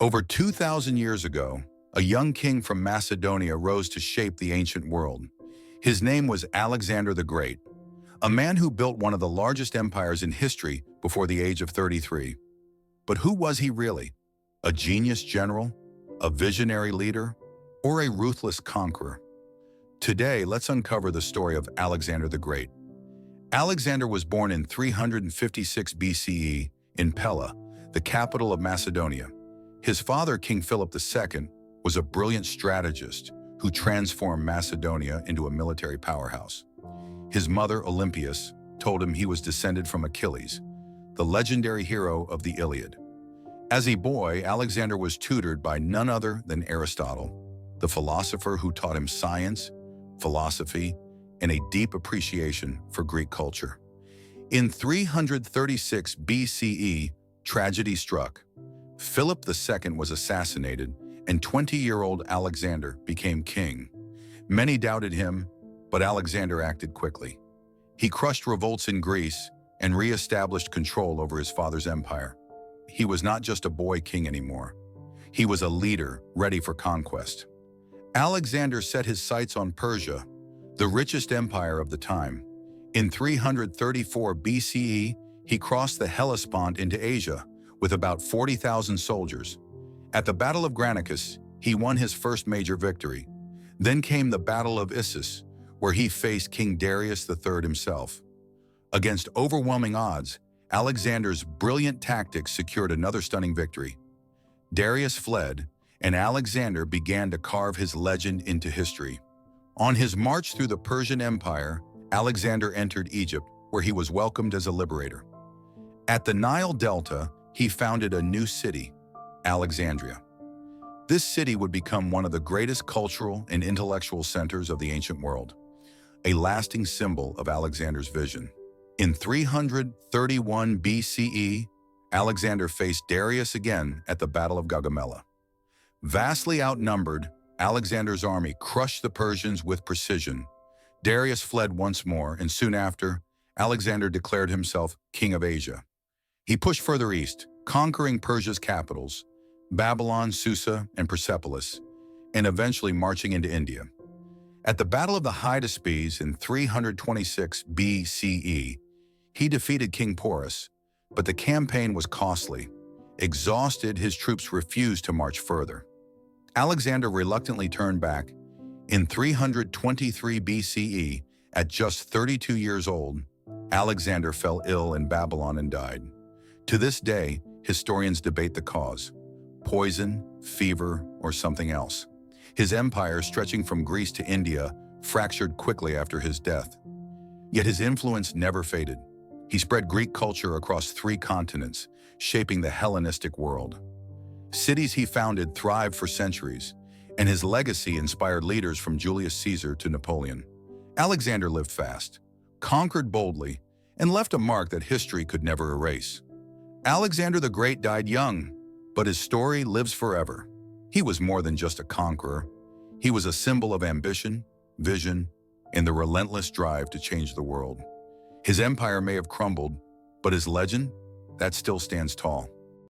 Over 2,000 years ago, a young king from Macedonia rose to shape the ancient world. His name was Alexander the Great, a man who built one of the largest empires in history before the age of 33. But who was he really? A genius general? A visionary leader? Or a ruthless conqueror? Today, let's uncover the story of Alexander the Great. Alexander was born in 356 BCE in Pella, the capital of Macedonia. His father, King Philip II, was a brilliant strategist who transformed Macedonia into a military powerhouse. His mother, Olympias, told him he was descended from Achilles, the legendary hero of the Iliad. As a boy, Alexander was tutored by none other than Aristotle, the philosopher who taught him science, philosophy, and a deep appreciation for Greek culture. In 336 BCE, tragedy struck. Philip II was assassinated, and 20-year-old Alexander became king. Many doubted him, but Alexander acted quickly. He crushed revolts in Greece and re-established control over his father's empire. He was not just a boy king anymore. He was a leader ready for conquest. Alexander set his sights on Persia, the richest empire of the time. In 334 BCE, he crossed the Hellespont into Asia with about 40,000 soldiers. At the Battle of Granicus, he won his first major victory. Then came the Battle of Issus, where he faced King Darius III himself. Against overwhelming odds, Alexander's brilliant tactics secured another stunning victory. Darius fled, and Alexander began to carve his legend into history. On his march through the Persian Empire, Alexander entered Egypt, where he was welcomed as a liberator. At the Nile Delta, he founded a new city, Alexandria. This city would become one of the greatest cultural and intellectual centers of the ancient world, a lasting symbol of Alexander's vision. In 331 BCE, Alexander faced Darius again at the Battle of Gaugamela. Vastly outnumbered, Alexander's army crushed the Persians with precision. Darius fled once more, and soon after, Alexander declared himself king of Asia. He pushed further east, conquering Persia's capitals, Babylon, Susa, and Persepolis, and eventually marching into India. At the Battle of the Hydaspes in 326 BCE, he defeated King Porus, but the campaign was costly. Exhausted, his troops refused to march further. Alexander reluctantly turned back. In 323 BCE, at just 32 years old, Alexander fell ill in Babylon and died. To this day, historians debate the cause: poison, fever, or something else. His empire, stretching from Greece to India, fractured quickly after his death. Yet his influence never faded. He spread Greek culture across 3 continents, shaping the Hellenistic world. Cities he founded thrived for centuries, and his legacy inspired leaders from Julius Caesar to Napoleon. Alexander lived fast, conquered boldly, and left a mark that history could never erase. Alexander the Great died young, but his story lives forever. He was more than just a conqueror. He was a symbol of ambition, vision, and the relentless drive to change the world. His empire may have crumbled, but his legend, that still stands tall.